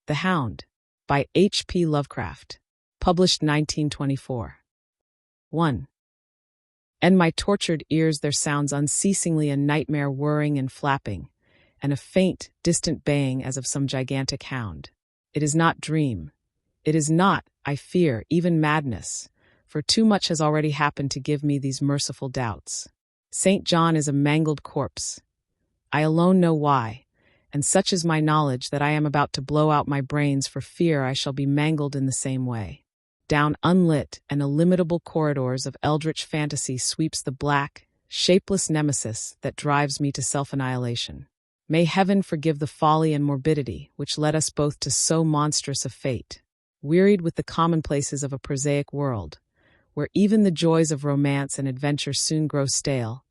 The Hound, by H.P. Lovecraft, published 1924. 1. And my tortured ears there sounds unceasingly a nightmare whirring and flapping, and a faint, distant baying as of some gigantic hound. It is not dream. It is not, I fear, even madness, for too much has already happened to give me these merciful doubts. St. John is a mangled corpse. I alone know why, and such is my knowledge that I am about to blow out my brains for fear I shall be mangled in the same way. Down unlit and illimitable corridors of eldritch fantasy sweeps the black, shapeless nemesis that drives me to self-annihilation. May heaven forgive the folly and morbidity which led us both to so monstrous a fate. Wearied with the commonplaces of a prosaic world, where even the joys of romance and adventure soon grow stale,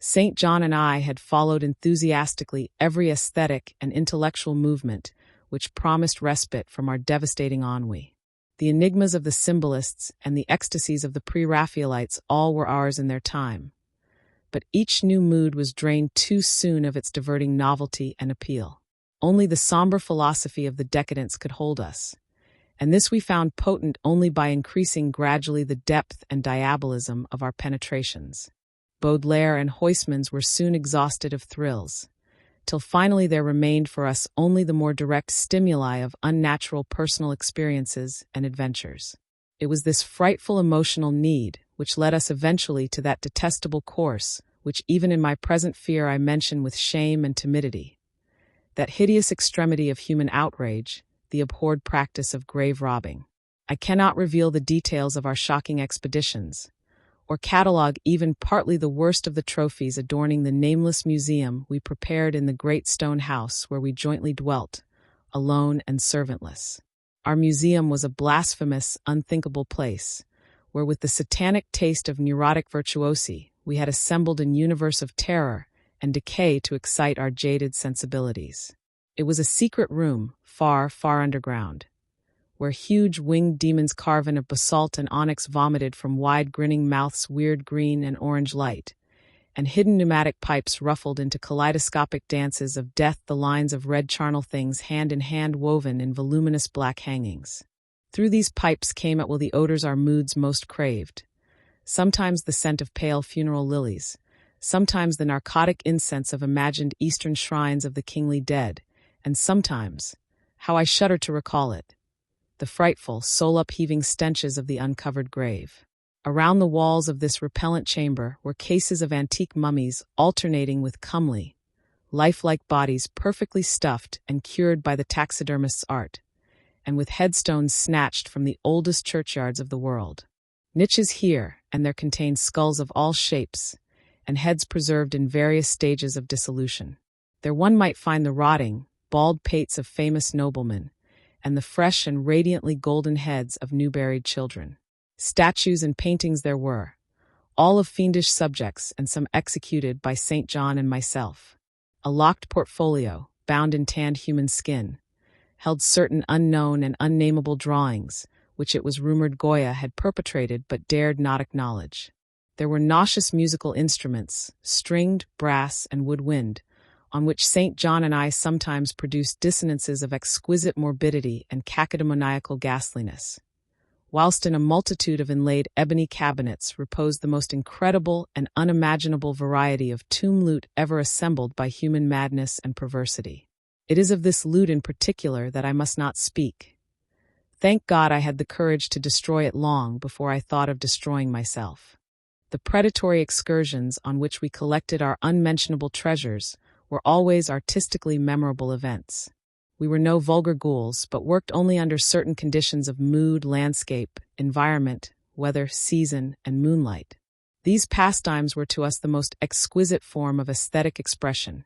St. John and I had followed enthusiastically every aesthetic and intellectual movement which promised respite from our devastating ennui. The enigmas of the symbolists and the ecstasies of the pre-Raphaelites all were ours in their time. But each new mood was drained too soon of its diverting novelty and appeal. Only the somber philosophy of the decadents could hold us, and this we found potent only by increasing gradually the depth and diabolism of our penetrations. Baudelaire and Huysmans were soon exhausted of thrills, till finally there remained for us only the more direct stimuli of unnatural personal experiences and adventures. It was this frightful emotional need which led us eventually to that detestable course which even in my present fear I mention with shame and timidity, that hideous extremity of human outrage, the abhorred practice of grave robbing. I cannot reveal the details of our shocking expeditions, or catalogue even partly the worst of the trophies adorning the nameless museum we prepared in the great stone house where we jointly dwelt, alone and servantless. Our museum was a blasphemous, unthinkable place, where with the satanic taste of neurotic virtuosi, we had assembled an universe of terror and decay to excite our jaded sensibilities. It was a secret room, far, far underground, where huge winged demons carven of basalt and onyx vomited from wide grinning mouths weird green and orange light, and hidden pneumatic pipes ruffled into kaleidoscopic dances of death the lines of red charnel things hand in hand woven in voluminous black hangings. Through these pipes came at will the odors our moods most craved, sometimes the scent of pale funeral lilies, sometimes the narcotic incense of imagined eastern shrines of the kingly dead, and sometimes, how I shudder to recall it, the frightful, soul-upheaving stenches of the uncovered grave. Around the walls of this repellent chamber were cases of antique mummies alternating with comely, lifelike bodies perfectly stuffed and cured by the taxidermist's art, and with headstones snatched from the oldest churchyards of the world. Niches here, and there contained skulls of all shapes, and heads preserved in various stages of dissolution. There one might find the rotting, bald pates of famous noblemen, and the fresh and radiantly golden heads of new-buried children. Statues and paintings there were, all of fiendish subjects and some executed by St. John and myself. A locked portfolio, bound in tanned human skin, held certain unknown and unnameable drawings, which it was rumored Goya had perpetrated but dared not acknowledge. There were nauseous musical instruments, stringed, brass, and woodwind, on which St. John and I sometimes produced dissonances of exquisite morbidity and cacodemoniacal ghastliness, whilst in a multitude of inlaid ebony cabinets reposed the most incredible and unimaginable variety of tomb loot ever assembled by human madness and perversity. It is of this loot in particular that I must not speak. Thank God I had the courage to destroy it long before I thought of destroying myself. The predatory excursions on which we collected our unmentionable treasures were always artistically memorable events. We were no vulgar ghouls, but worked only under certain conditions of mood, landscape, environment, weather, season, and moonlight. These pastimes were to us the most exquisite form of aesthetic expression,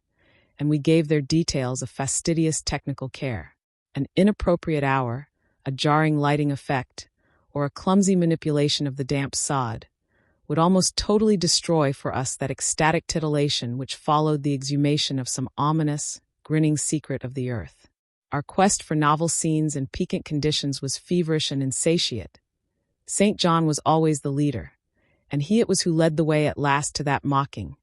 and we gave their details a fastidious technical care. An inappropriate hour, a jarring lighting effect, or a clumsy manipulation of the damp sod would almost totally destroy for us that ecstatic titillation which followed the exhumation of some ominous, grinning secret of the earth. Our quest for novel scenes and piquant conditions was feverish and insatiate. St. John was always the leader, and he it was who led the way at last to that mocking,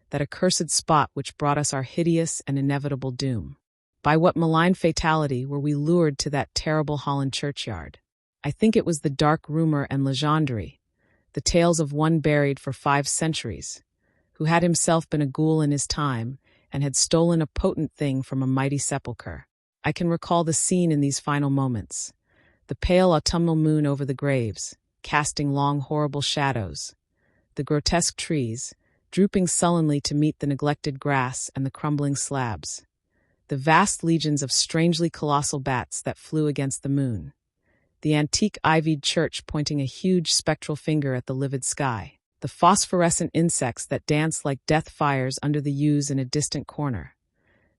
that accursed spot which brought us our hideous and inevitable doom. By what malign fatality were we lured to that terrible Holland churchyard? I think it was the dark rumor and legendary, the tales of one buried for 5 centuries, who had himself been a ghoul in his time and had stolen a potent thing from a mighty sepulchre. I can recall the scene in these final moments. The pale autumnal moon over the graves, casting long horrible shadows. The grotesque trees, drooping sullenly to meet the neglected grass and the crumbling slabs. The vast legions of strangely colossal bats that flew against the moon. The antique ivied church pointing a huge spectral finger at the livid sky. The phosphorescent insects that danced like death fires under the yews in a distant corner.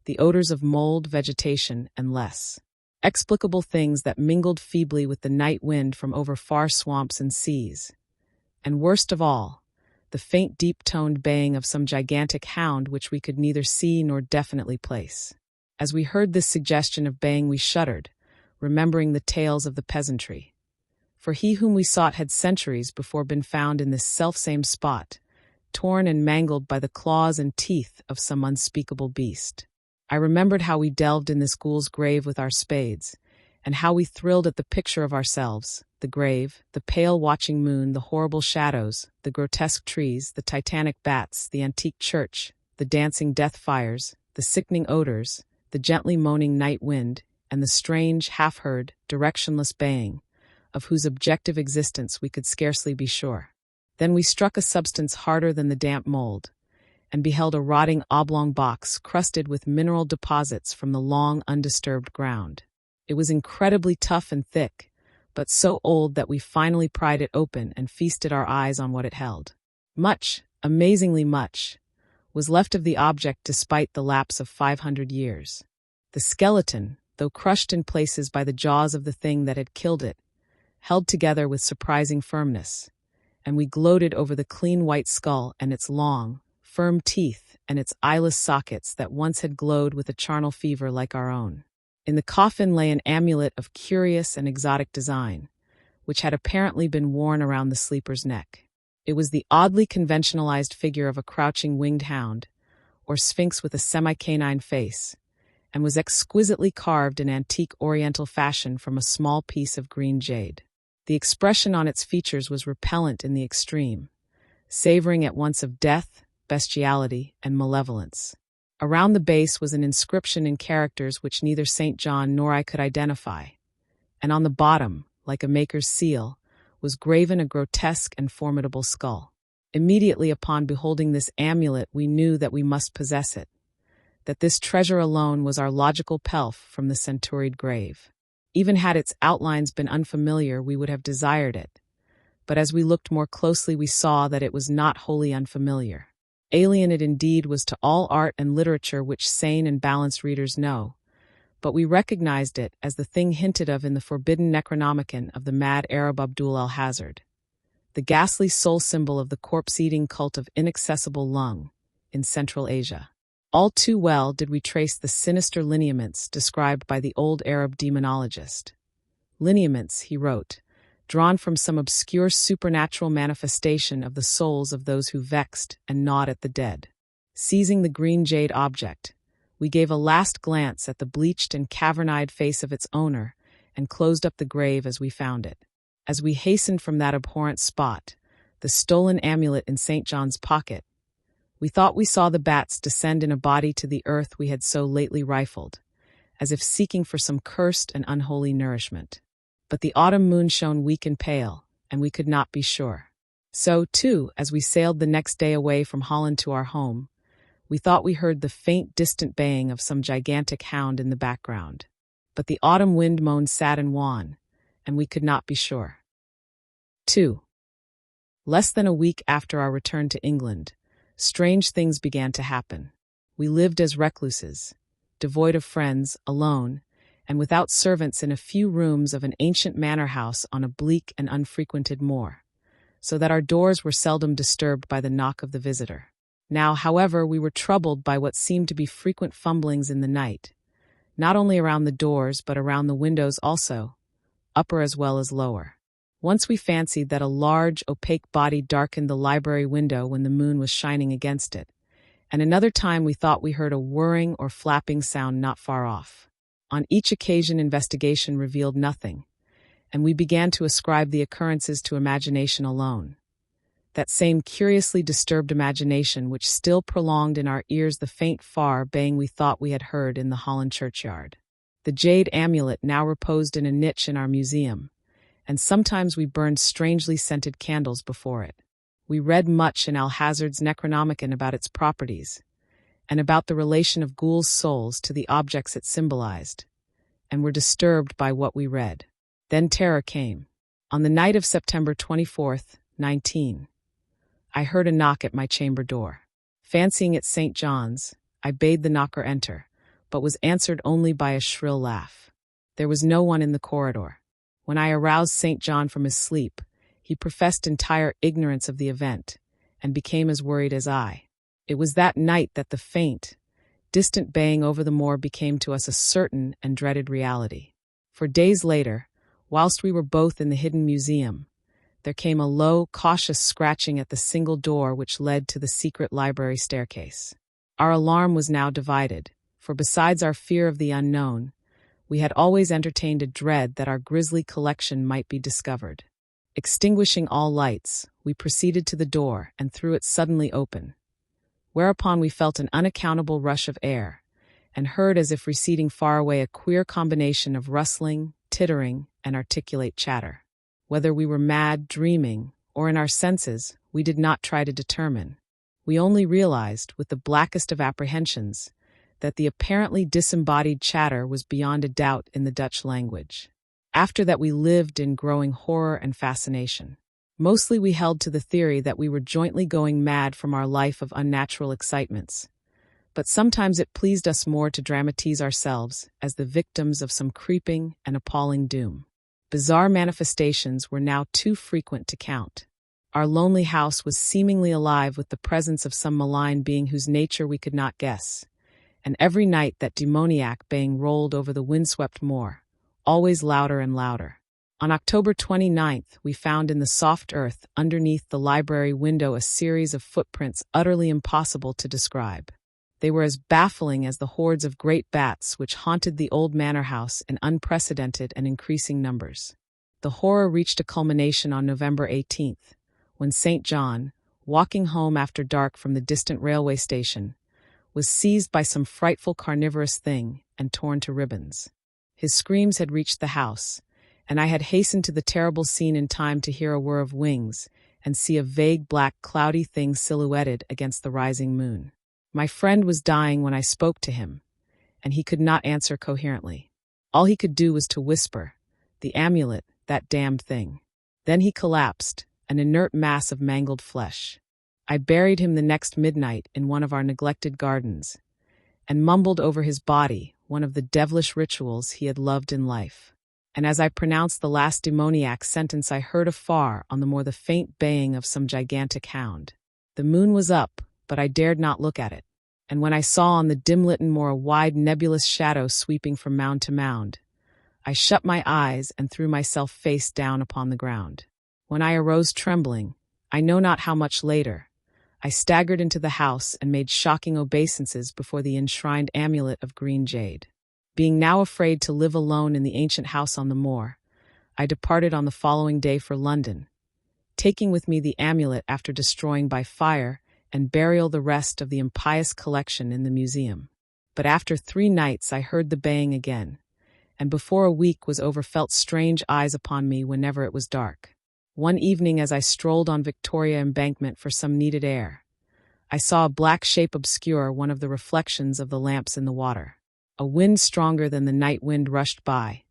The odors of mold, vegetation, and less explicable things that mingled feebly with the night wind from over far swamps and seas. And worst of all, the faint deep-toned baying of some gigantic hound which we could neither see nor definitely place. As we heard this suggestion of baying we shuddered, remembering the tales of the peasantry. For he whom we sought had centuries before been found in this selfsame spot, torn and mangled by the claws and teeth of some unspeakable beast. I remembered how we delved in this ghoul's grave with our spades, and how we thrilled at the picture of ourselves, the grave, the pale watching moon, the horrible shadows, the grotesque trees, the titanic bats, the antique church, the dancing death fires, the sickening odors, the gently moaning night wind, and the strange, half-heard, directionless baying, of whose objective existence we could scarcely be sure. Then we struck a substance harder than the damp mold, and beheld a rotting oblong box crusted with mineral deposits from the long, undisturbed ground. It was incredibly tough and thick, but so old that we finally pried it open and feasted our eyes on what it held. Much, amazingly much, was left of the object despite the lapse of 500 years. The skeleton, though crushed in places by the jaws of the thing that had killed it, held together with surprising firmness, and we gloated over the clean white skull and its long, firm teeth and its eyeless sockets that once had glowed with a charnel fever like our own. In the coffin lay an amulet of curious and exotic design, which had apparently been worn around the sleeper's neck. It was the oddly conventionalized figure of a crouching winged hound, or sphinx with a semi-canine face, and was exquisitely carved in antique oriental fashion from a small piece of green jade. The expression on its features was repellent in the extreme, savoring at once of death, bestiality, and malevolence. Around the base was an inscription in characters which neither St. John nor I could identify, and on the bottom, like a maker's seal, was graven a grotesque and formidable skull. Immediately upon beholding this amulet we knew that we must possess it, that this treasure alone was our logical pelf from the centuried grave. Even had its outlines been unfamiliar, we would have desired it, but as we looked more closely we saw that it was not wholly unfamiliar. Alien it indeed was to all art and literature which sane and balanced readers know, but we recognized it as the thing hinted of in the forbidden Necronomicon of the mad Arab Abdul al-Hazard, the ghastly soul symbol of the corpse-eating cult of inaccessible lung in Central Asia. All too well did we trace the sinister lineaments described by the old Arab demonologist. Lineaments, he wrote, drawn from some obscure supernatural manifestation of the souls of those who vexed and gnawed at the dead. Seizing the green jade object, we gave a last glance at the bleached and cavern-eyed face of its owner and closed up the grave as we found it. As we hastened from that abhorrent spot, the stolen amulet in St. John's pocket, we thought we saw the bats descend in a body to the earth we had so lately rifled, as if seeking for some cursed and unholy nourishment. But the autumn moon shone weak and pale, and we could not be sure. So, too, as we sailed the next day away from Holland to our home, we thought we heard the faint, distant baying of some gigantic hound in the background. But the autumn wind moaned sad and wan, and we could not be sure. 2. Less than a week after our return to England, strange things began to happen. We lived as recluses, devoid of friends, alone, and without servants in a few rooms of an ancient manor house on a bleak and unfrequented moor, so that our doors were seldom disturbed by the knock of the visitor. Now, however, we were troubled by what seemed to be frequent fumblings in the night, not only around the doors but around the windows also, upper as well as lower. Once we fancied that a large, opaque body darkened the library window when the moon was shining against it, and another time we thought we heard a whirring or flapping sound not far off. On each occasion, investigation revealed nothing, and we began to ascribe the occurrences to imagination alone. That same curiously disturbed imagination which still prolonged in our ears the faint far baying we thought we had heard in the Holland churchyard. The jade amulet now reposed in a niche in our museum, and sometimes we burned strangely scented candles before it. We read much in Alhazard's Necronomicon about its properties, and about the relation of ghouls' souls to the objects it symbolized, and were disturbed by what we read. Then terror came. On the night of September 24th, 19, I heard a knock at my chamber door. Fancying it St. John's, I bade the knocker enter, but was answered only by a shrill laugh. There was no one in the corridor. When I aroused St. John from his sleep, he professed entire ignorance of the event, and became as worried as I. It was that night that the faint, distant baying over the moor became to us a certain and dreaded reality. For days later, whilst we were both in the hidden museum, there came a low, cautious scratching at the single door which led to the secret library staircase. Our alarm was now divided, for besides our fear of the unknown, we had always entertained a dread that our grisly collection might be discovered. Extinguishing all lights, we proceeded to the door and threw it suddenly open, whereupon we felt an unaccountable rush of air, and heard as if receding far away a queer combination of rustling, tittering, and articulate chatter. Whether we were mad, dreaming, or in our senses, we did not try to determine. We only realized, with the blackest of apprehensions, that the apparently disembodied chatter was beyond a doubt in the Dutch language. After that we lived in growing horror and fascination. Mostly we held to the theory that we were jointly going mad from our life of unnatural excitements, but sometimes it pleased us more to dramatize ourselves as the victims of some creeping and appalling doom. Bizarre manifestations were now too frequent to count. Our lonely house was seemingly alive with the presence of some malign being whose nature we could not guess, and every night that demoniac baying rolled over the windswept moor, always louder and louder. On October 29th, we found in the soft earth underneath the library window a series of footprints utterly impossible to describe. They were as baffling as the hordes of great bats which haunted the old manor house in unprecedented and increasing numbers. The horror reached a culmination on November 18th, when St. John, walking home after dark from the distant railway station, was seized by some frightful carnivorous thing and torn to ribbons. His screams had reached the house, and I had hastened to the terrible scene in time to hear a whir of wings and see a vague black cloudy thing silhouetted against the rising moon. My friend was dying when I spoke to him, and he could not answer coherently. All he could do was to whisper, "The amulet, that damned thing." Then he collapsed, an inert mass of mangled flesh. I buried him the next midnight in one of our neglected gardens, and mumbled over his body one of the devilish rituals he had loved in life. And as I pronounced the last demoniac sentence, I heard afar on the moor the faint baying of some gigantic hound. The moon was up, but I dared not look at it, and when I saw on the dim-lit moor a wide nebulous shadow sweeping from mound to mound, I shut my eyes and threw myself face down upon the ground. When I arose trembling, I know not how much later, I staggered into the house and made shocking obeisances before the enshrined amulet of green jade. Being now afraid to live alone in the ancient house on the moor, I departed on the following day for London, taking with me the amulet after destroying by fire and burial the rest of the impious collection in the museum. But after 3 nights I heard the baying again, and before a week was over felt strange eyes upon me whenever it was dark. One evening as I strolled on Victoria Embankment for some needed air, I saw a black shape obscure one of the reflections of the lamps in the water. A wind stronger than the night wind rushed by,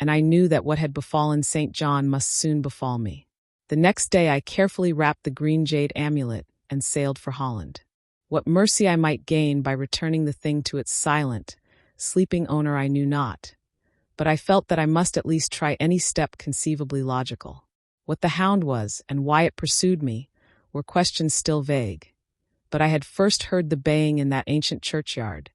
and I knew that what had befallen St. John must soon befall me. The next day I carefully wrapped the green jade amulet and sailed for Holland. What mercy I might gain by returning the thing to its silent, sleeping owner I knew not, but I felt that I must at least try any step conceivably logical. What the hound was, and why it pursued me, were questions still vague. But I had first heard the baying in that ancient churchyard,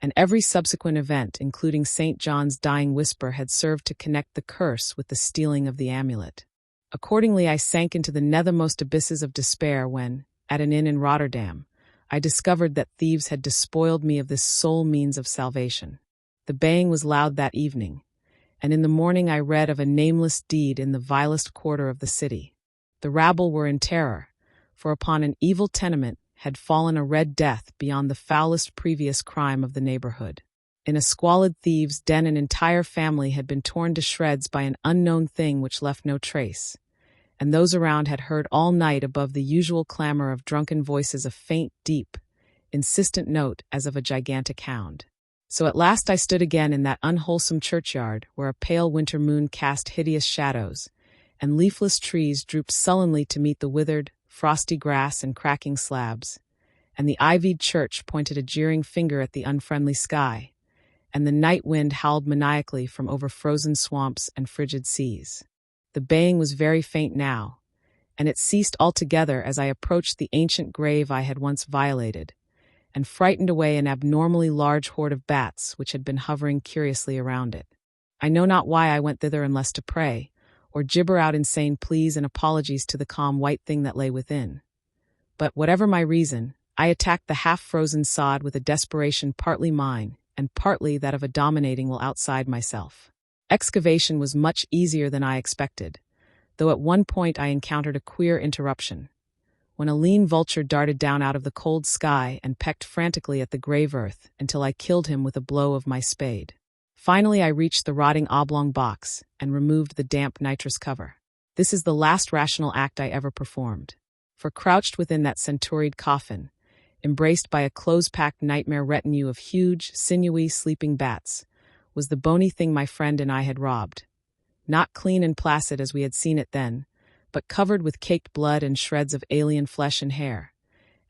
and every subsequent event, including St. John's dying whisper, had served to connect the curse with the stealing of the amulet. Accordingly, I sank into the nethermost abysses of despair when, at an inn in Rotterdam, I discovered that thieves had despoiled me of this sole means of salvation. The baying was loud that evening, and in the morning I read of a nameless deed in the vilest quarter of the city. The rabble were in terror, for upon an evil tenement had fallen a red death beyond the foulest previous crime of the neighborhood. In a squalid thieves' den an entire family had been torn to shreds by an unknown thing which left no trace, and those around had heard all night above the usual clamor of drunken voices a faint, deep, insistent note as of a gigantic hound. So at last I stood again in that unwholesome churchyard where a pale winter moon cast hideous shadows, and leafless trees drooped sullenly to meet the withered, frosty grass and cracking slabs, and the ivied church pointed a jeering finger at the unfriendly sky, and the night wind howled maniacally from over frozen swamps and frigid seas. The baying was very faint now, and it ceased altogether as I approached the ancient grave I had once violated, and frightened away an abnormally large horde of bats which had been hovering curiously around it. I know not why I went thither unless to pray, or gibber out insane pleas and apologies to the calm white thing that lay within. But whatever my reason, I attacked the half-frozen sod with a desperation partly mine, and partly that of a dominating will outside myself. Excavation was much easier than I expected, though at one point I encountered a queer interruption, when a lean vulture darted down out of the cold sky and pecked frantically at the grave earth until I killed him with a blow of my spade. Finally I reached the rotting oblong box and removed the damp nitrous cover. This is the last rational act I ever performed, for crouched within that centuried coffin, embraced by a close-packed nightmare retinue of huge, sinewy, sleeping bats, was the bony thing my friend and I had robbed. Not clean and placid as we had seen it then, but covered with caked blood and shreds of alien flesh and hair,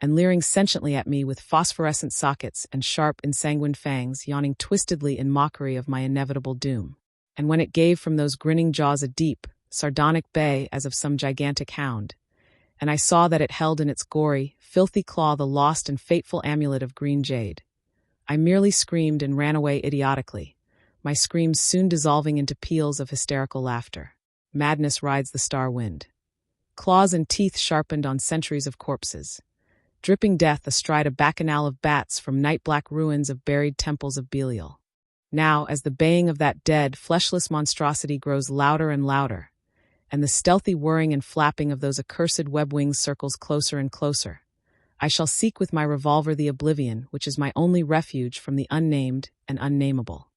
and leering sentiently at me with phosphorescent sockets and sharp, ensanguined fangs yawning twistedly in mockery of my inevitable doom. And when it gave from those grinning jaws a deep, sardonic bay as of some gigantic hound, and I saw that it held in its gory, filthy claw the lost and fateful amulet of green jade, I merely screamed and ran away idiotically, my screams soon dissolving into peals of hysterical laughter. Madness rides the star wind. Claws and teeth sharpened on centuries of corpses, dripping death astride a bacchanal of bats from night-black ruins of buried temples of Belial. Now, as the baying of that dead, fleshless monstrosity grows louder and louder, and the stealthy whirring and flapping of those accursed web wings circles closer and closer, I shall seek with my revolver the oblivion which is my only refuge from the unnamed and unnameable.